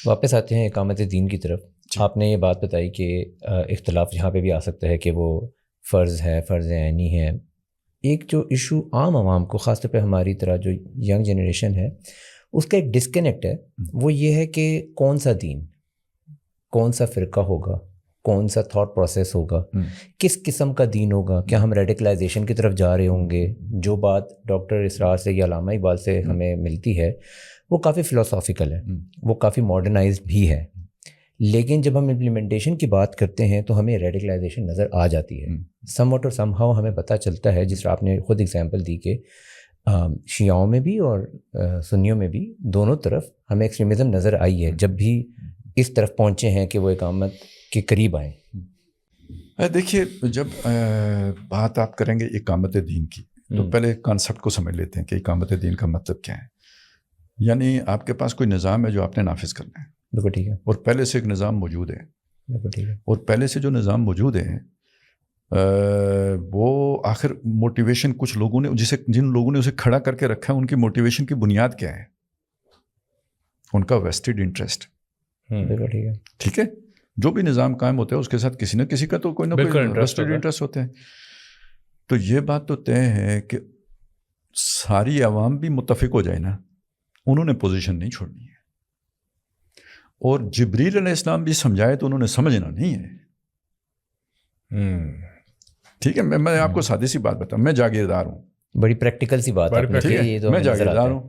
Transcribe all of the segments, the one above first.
واپس آتے ہیں اقامت دین کی طرف. آپ نے یہ بات بتائی کہ اختلاف یہاں پہ بھی آ سکتا ہے کہ وہ فرض ہے، فرض عینی ہے. ایک جو ایشو عام عوام کو، خاص طور پہ ہماری طرح جو ینگ جنریشن ہے، اس کا ایک ڈسکنیکٹ ہے. وہ یہ ہے کہ کون سا دین، کون سا فرقہ ہوگا، کون سا تھاٹ پروسیس ہوگا، کس قسم کا دین ہوگا. کیا ہم ریڈیکلائزیشن کی طرف جا رہے ہوں گے؟ جو بات ڈاکٹر اسرار سے یا علامہ اقبال سے ہمیں ملتی ہے وہ کافی فلاسافیکل ہے، وہ کافی ماڈرنائزڈ بھی ہے. لیکن جب ہم امپلیمنٹیشن کی بات کرتے ہیں تو ہمیں ریڈیکلائزیشن نظر آ جاتی ہے. سم واٹ اور سم ہاؤ ہمیں پتہ چلتا ہے، جس طرح آپ نے خود اگزامپل دی کہ شیعوں میں بھی اور سنیوں میں بھی دونوں طرف ہمیں ایکسٹریمزم نظر آئی ہے جب بھی اس طرف پہنچے ہیں کہ وہ اقامت کے قریب آئیں. دیکھیے، جب بات آپ کریں گے اقامت دین کی تو پہلے کانسیپٹ کو سمجھ لیتے ہیں کہ اقامت دین کا مطلب کیا ہے. یعنی آپ کے پاس کوئی نظام ہے جو آپ نے نافذ کرنا ہے. بالکل ٹھیک ہے. اور پہلے سے ایک نظام موجود ہے. بالکل ٹھیک ہے. اور پہلے سے جو نظام موجود ہے وہ آخر موٹیویشن کچھ لوگوں نے جن لوگوں نے اسے کھڑا کر کے رکھا ہے، ان کی موٹیویشن کی بنیاد کیا ہے؟ ان کا ویسٹڈ انٹرسٹ. بالکل ٹھیک ہے. ٹھیک ہے، جو بھی نظام قائم ہوتا ہے اس کے ساتھ کسی نہ کسی کا تو کوئی نہ کوئی ویسٹڈ انٹرسٹ ہوتا ہے. تو یہ بات تو طے ہے کہ ساری عوام بھی متفق ہو جائے نا، انہوں نے پوزیشن نہیں چھوڑنی ہے. اور جبریل علیہ السلام بھی سمجھائے تو انہوں نے سمجھنا نہیں ہے. ٹھیک ہے، میں آپ کو سادی سی بات بتاؤں. میں جاگیردار ہوں، بڑی پریکٹیکل سی بات ہے. میں جاگیردار ہوں.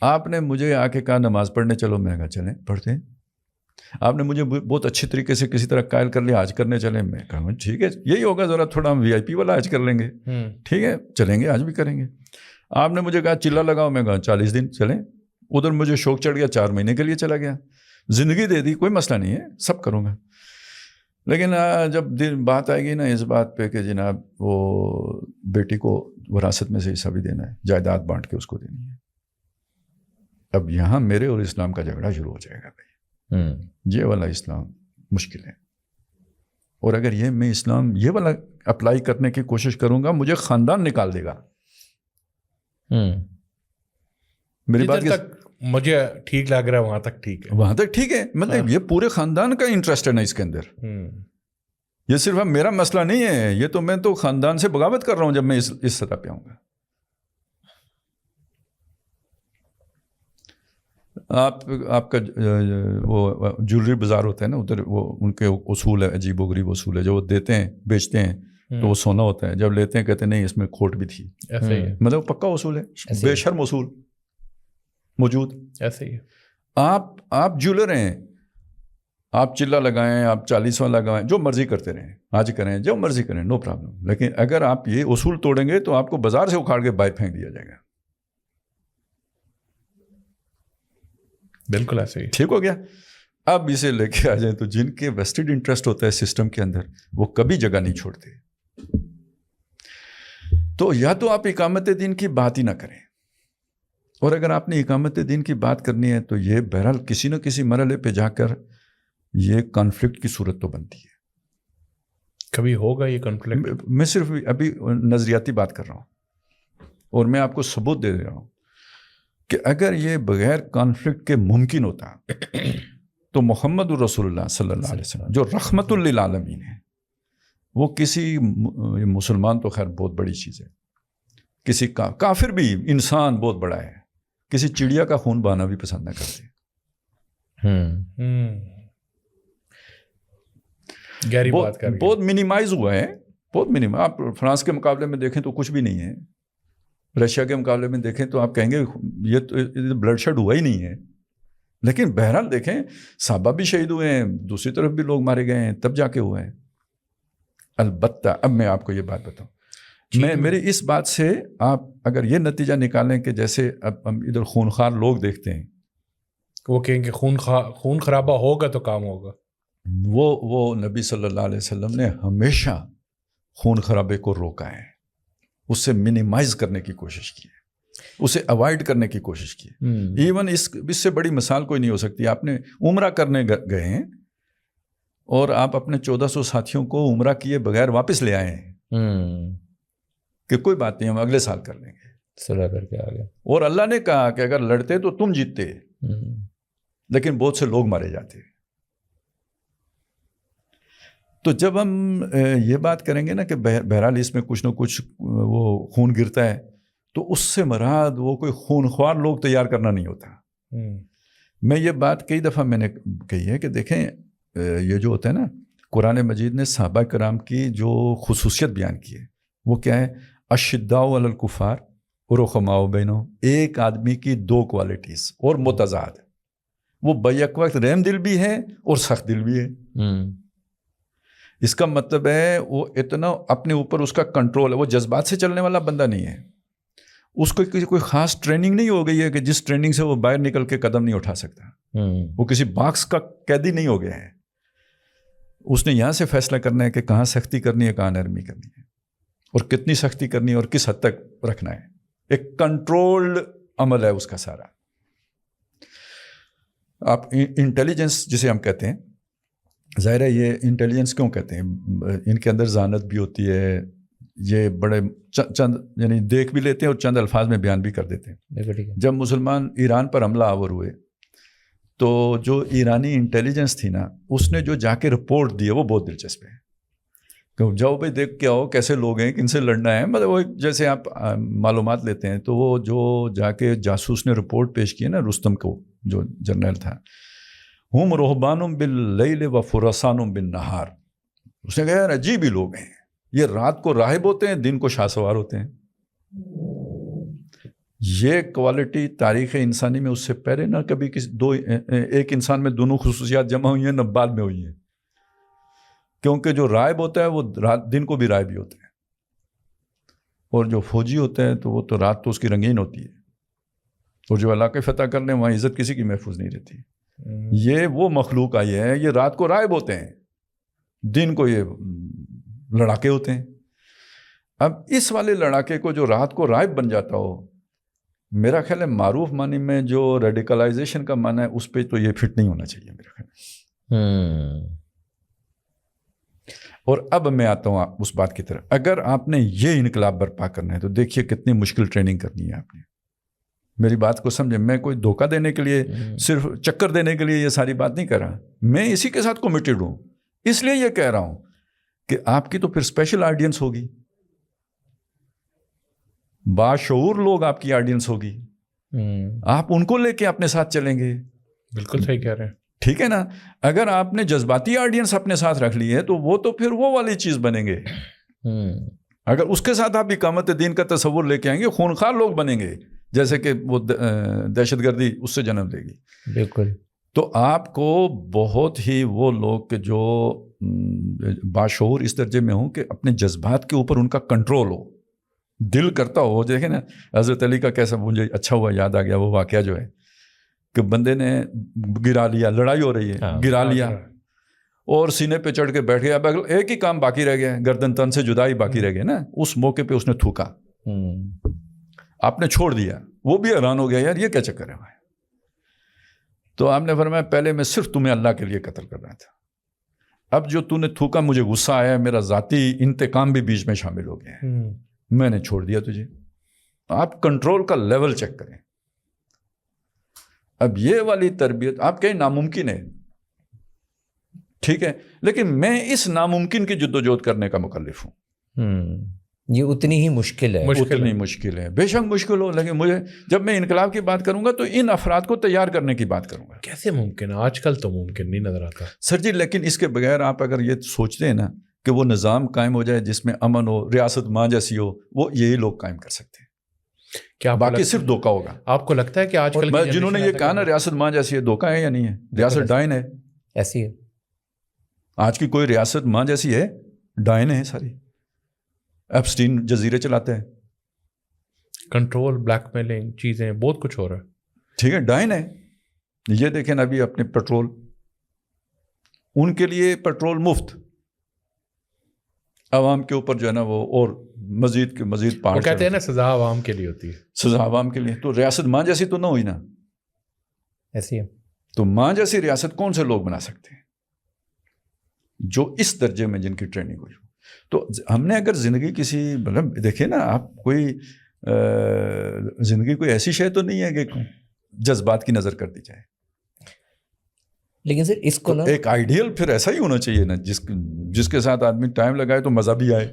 آپ نے مجھے آ کے کہا نماز پڑھنے چلو، میں کہا چلیں پڑھتے ہیں. آپ نے مجھے بہت اچھی طریقے سے کسی طرح قائل کر لیا حج کرنے چلیں، میں کہا ٹھیک ہے یہی ہوگا، ذرا تھوڑا ہم VIP والا حج کر لیں گے. ٹھیک ہے چلیں گے، حج بھی کریں گے. آپ نے مجھے کہا چلا لگاؤ، میں کہا 40 دن چلیں. ادھر مجھے شوق چڑھ گیا، 4 مہینے کے لیے چلا گیا. زندگی دے دی، کوئی مسئلہ نہیں ہے، سب کروں گا. لیکن جب بات آئے گی نا اس بات پہ کہ جناب وہ بیٹی کو وراثت میں سے حصہ بھی دینا ہے، جائیداد بانٹ کے اس کو دینی ہے، اب یہاں میرے اور اسلام کا جھگڑا شروع ہو جائے گا. بھائی یہ والا اسلام مشکل ہے. اور اگر میں اسلام یہ والا اپلائی کرنے کی کوشش کروں گا، مجھے خاندان نکال دے گا. میری بات مجھے ٹھیک لگ رہا ہے، وہاں تک ٹھیک ہے، وہاں تک ٹھیک ہے. مطلب یہ پورے خاندان کا انٹرسٹ ہے نا اس کے اندر. یہ صرف میرا مسئلہ نہیں ہے، یہ تو میں تو خاندان سے بغاوت کر رہا ہوں جب میں اس سطح پہ آؤں گا. آپ کا وہ جولری بازار ہوتا ہے نا، ادھر وہ ان کے اصول ہے، عجیب و غریب اصول ہے. جو وہ دیتے ہیں بیچتے ہیں تو وہ سونا ہوتا ہے، جب لیتے ہیں کہتے ہیں نہیں اس میں کھوٹ بھی تھی. مطلب پکا اصول ہے، بے شرم اصول موجود. ایسے ہی آپ جولر ہیں، آپ چلا لگائیں، آپ 40واں لگائیں، جو مرضی کرتے رہیں، آج کریں جو مرضی کریں، نو پرابلم. لیکن اگر آپ یہ اصول توڑیں گے تو آپ کو بازار سے اکھاڑ کے باہر پھینک دیا جائے گا. بالکل ایسے ہی. ٹھیک ہو گیا. اب اسے لے کے آ جائیں تو جن کے ویسٹڈ انٹرسٹ ہوتا ہے سسٹم کے اندر، وہ کبھی جگہ نہیں چھوڑتے. تو یا تو آپ اقامت دین کی بات ہی نہ کریں، اور اگر آپ نے اقامت دین کی بات کرنی ہے تو یہ بہرحال کسی نہ کسی مرحلے پہ جا کر یہ کانفلکٹ کی صورت تو بنتی ہے. کبھی ہوگا یہ کانفلکٹ. میں صرف ابھی نظریاتی بات کر رہا ہوں، اور میں آپ کو ثبوت دے رہا ہوں کہ اگر یہ بغیر کانفلکٹ کے ممکن ہوتا تو محمد الرسول اللہ صلی اللہ علیہ وسلم جو رحمت للعالمین ہے، وہ کسی مسلمان تو خیر بہت بڑی چیز ہے، کسی کافر بھی انسان بہت بڑا ہے، کسی چڑیا کا خون بہانا بھی پسند نہ کرتے. گہری بات کر بہت منیمائز ہوا ہے، بہت آپ فرانس کے مقابلے میں دیکھیں تو کچھ بھی نہیں ہے، رشیا کے مقابلے میں دیکھیں تو آپ کہیں گے یہ تو بلڈ شیڈ ہوا ہی نہیں ہے. لیکن بہرحال دیکھیں صحابہ بھی شہید ہوئے ہیں، دوسری طرف بھی لوگ مارے گئے ہیں، تب جا کے ہوئے ہیں. البتہ اب میں آپ کو یہ بات بتاؤں، میری اس بات سے آپ اگر یہ نتیجہ نکالیں کہ جیسے اب ہم ادھر خونخوار لوگ دیکھتے ہیں، وہ کہیں کہ خون خرابہ ہوگا تو کام ہوگا. وہ نبی صلی اللہ علیہ وسلم نے ہمیشہ خون خرابے کو روکا ہے، اس سے منیمائز کرنے کی کوشش کی ہے، اسے اوائڈ کرنے کی کوشش کی ہے. ایون اس سے بڑی مثال کوئی نہیں ہو سکتی. آپ نے عمرہ کرنے گئے ہیں اور آپ اپنے 1400 ساتھیوں کو عمرہ کیے بغیر واپس لے آئے ہیں کہ کوئی بات نہیں ہم اگلے سال کر لیں گے، صلاح کر کے آ گئے. اور اللہ نے کہا کہ اگر لڑتے تو تم جیتتے، لیکن بہت سے لوگ مارے جاتے ہیں. تو جب ہم یہ بات کریں گے نا کہ بہرحال اس میں کچھ نہ کچھ وہ خون گرتا ہے، تو اس سے مراد وہ کوئی خونخوار لوگ تیار کرنا نہیں ہوتا. میں یہ بات کئی دفعہ میں نے کہی ہے کہ دیکھیں یہ جو ہوتا ہے نا، قرآن مجید نے صحابہ کرام کی جو خصوصیت بیان کی ہے وہ کیا ہے؟ اشداء علی الکفار رحماء بینہم، ایک آدمی کی دو کوالٹیز اور متضاد. وہ بیک وقت رحم دل بھی ہے اور سخت دل بھی ہے. اس کا مطلب ہے وہ اتنا اپنے اوپر اس کا کنٹرول ہے، وہ جذبات سے چلنے والا بندہ نہیں ہے. اس کو کوئی خاص ٹریننگ نہیں ہو گئی ہے کہ جس ٹریننگ سے وہ باہر نکل کے قدم نہیں اٹھا سکتا. وہ کسی باکس کا قیدی نہیں ہو گیا ہے. اس نے یہاں سے فیصلہ کرنا ہے کہ کہاں سختی کرنی ہے، کہاں نرمی کرنی ہے، اور کتنی سختی کرنی ہے اور کس حد تک رکھنا ہے. ایک کنٹرولڈ عمل ہے اس کا سارا. آپ انٹیلیجنس جسے ہم کہتے ہیں، ظاہر ہے یہ انٹیلیجنس کیوں کہتے ہیں؟ ان کے اندر ذہانت بھی ہوتی ہے. یہ بڑے چند یعنی دیکھ بھی لیتے ہیں اور چند الفاظ میں بیان بھی کر دیتے ہیں. جب مسلمان ایران پر حملہ آور ہوئے تو جو ایرانی انٹیلیجنس تھی نا، اس نے جو جا کے رپورٹ دی ہے وہ بہت دلچسپ ہے. کہ جاؤ بھائی دیکھ کے آؤ کیسے لوگ ہیں، کن سے لڑنا ہے. مطلب وہ جیسے آپ معلومات لیتے ہیں تو وہ جو جا کے جاسوس نے رپورٹ پیش کی ہے نا رستم کو، جو جنرل تھا، ہم رہبان باللیل و فرسان بالنہار. اس نے کہا یار عجیب ہی لوگ ہیں، یہ رات کو راہب ہوتے ہیں، دن کو شاہ سوار ہوتے ہیں. یہ کوالٹی تاریخ انسانی میں اس سے پہلے نہ کبھی ایک انسان میں دونوں خصوصیات جمع ہوئی ہیں، نہ بعد میں ہوئی ہیں. کیونکہ جو رائب ہوتا ہے وہ دن کو بھی رائب ہی ہوتا ہے، اور جو فوجی ہوتا ہے تو وہ تو رات تو اس کی رنگین ہوتی ہے، اور جو علاقے فتح کر لیں وہاں عزت کسی کی محفوظ نہیں رہتی. یہ وہ مخلوق آئی ہے، یہ رات کو رائب ہوتے ہیں، دن کو یہ لڑاکے ہوتے ہیں. اب اس والے لڑاکے کو جو رات کو رائب بن جاتا ہو، میرا خیال ہے معروف معنی میں جو ریڈیکلائزیشن کا معنی ہے اس پہ تو یہ فٹ نہیں ہونا چاہیے میرا خیال. اور اب میں آتا ہوں اس بات کی طرف. اگر آپ نے یہ انقلاب برپا کرنا ہے تو دیکھیے کتنی مشکل ٹریننگ کرنی ہے آپ نے. میری بات کو سمجھیں، میں کوئی دھوکہ دینے کے لیے، صرف چکر دینے کے لیے یہ ساری بات نہیں کر رہا. میں اسی کے ساتھ کمیٹڈ ہوں. اس لیے یہ کہہ رہا ہوں کہ آپ کی تو پھر اسپیشل آڈینس ہوگی، باشعور لوگ آپ کی آڈینس ہوگی. آپ ان کو لے کے اپنے ساتھ چلیں گے. بالکل صحیح کہہ رہے ہیں. ٹھیک ہے نا. اگر آپ نے جذباتی آڈینس اپنے ساتھ رکھ لی ہے تو وہ تو پھر وہ والی چیز بنیں گے. اگر اس کے ساتھ آپ اقامت دین کا تصور لے کے آئیں گے، خونخوار لوگ بنیں گے، جیسے کہ وہ دہشت گردی اس سے جنم دے گی. بالکل. تو آپ کو بہت ہی وہ لوگ جو باشعور اس درجے میں ہوں کہ اپنے جذبات کے اوپر ان کا کنٹرول ہو، دل کرتا ہو. دیکھیں نا حضرت علی کا کیسا، مجھے اچھا ہوا یاد آ گیا وہ واقعہ جو ہے کہ بندے نے گرا لیا، لڑائی ہو رہی ہے، گرا لیا اور سینے پہ چڑھ کے بیٹھ گیا. اب ایک ہی کام باقی رہ گیا، گردن تن سے جدائی باقی رہ گیا نا. اس موقع پہ اس نے تھوکا، آپ نے چھوڑ دیا. وہ بھی حیران ہو گیا، یار یہ کیا چکر ہے. تو آپ نے فرمایا پہلے میں صرف تمہیں اللہ کے لیے قتل کر رہا تھا، اب جو تو نے تھوکا مجھے غصہ آیا، میرا ذاتی انتقام بھی بیچ میں شامل ہو گیا ہے، میں نے چھوڑ دیا تجھے. آپ کنٹرول کا لیول چیک کریں. اب یہ والی تربیت آپ کہیں ناممکن ہے، ٹھیک ہے، لیکن میں اس ناممکن کی جدوجہد کرنے کا مکلف ہوں. یہ اتنی ہی مشکل ہے. اتنی مشکل ہے، بے شک مشکل ہو، لیکن مجھے جب میں انقلاب کی بات کروں گا تو ان افراد کو تیار کرنے کی بات کروں گا. کیسے ممکن ہے؟ آج کل تو ممکن نہیں نظر آتا سر جی. لیکن اس کے بغیر آپ اگر یہ سوچتے ہیں نا کہ وہ نظام قائم ہو جائے جس میں امن ہو، ریاست ماں جیسی ہو، وہ یہی لوگ قائم کر سکتے ہیں. کیا باقی صرف دھوکہ ہوگا. آپ کو لگتا ہے کہ آج کل جنہوں نے یہ کہا نا ریاست ماں جیسی ہے، دھوکہ ہے یا نہیں ہے؟ ریاست ڈائن ہے، ایسی ہے. آج کی کوئی ریاست ماں جیسی ہے؟ ڈائن ہے ساری. ایپسٹین جزیرے چلاتے ہیں، کنٹرول، بلیک میلنگ، چیزیں بہت کچھ ہو رہا ہے. ٹھیک ہے، ڈائن ہے. یہ دیکھیں نا ابھی اپنے پیٹرول، ان کے لیے پیٹرول مفت، عوام کے اوپر جو ہے نا وہ اور مزید کے مزید پہاڑ. وہ کہتے ہیں نا سزا عوام کے لیے ہوتی ہے. سزا عوام کے لیے. تو ریاست ماں جیسی تو نہ ہوئی نا. ایسی ہے. تو ماں جیسی ریاست کون سے لوگ بنا سکتے ہیں جو اس درجے میں جن کی ٹریننگ ہوئی. تو ہم نے اگر زندگی کسی مطلب دیکھیں نا آپ، کوئی زندگی کوئی ایسی شے تو نہیں ہے کہ جذبات کی نظر کر دی جائے. لیکن سر اس کو نا ایک آئیڈیل پھر ایسا ہی ہونا چاہیے نا جس کے ساتھ آدمی ٹائم لگائے تو مزہ بھی آئے.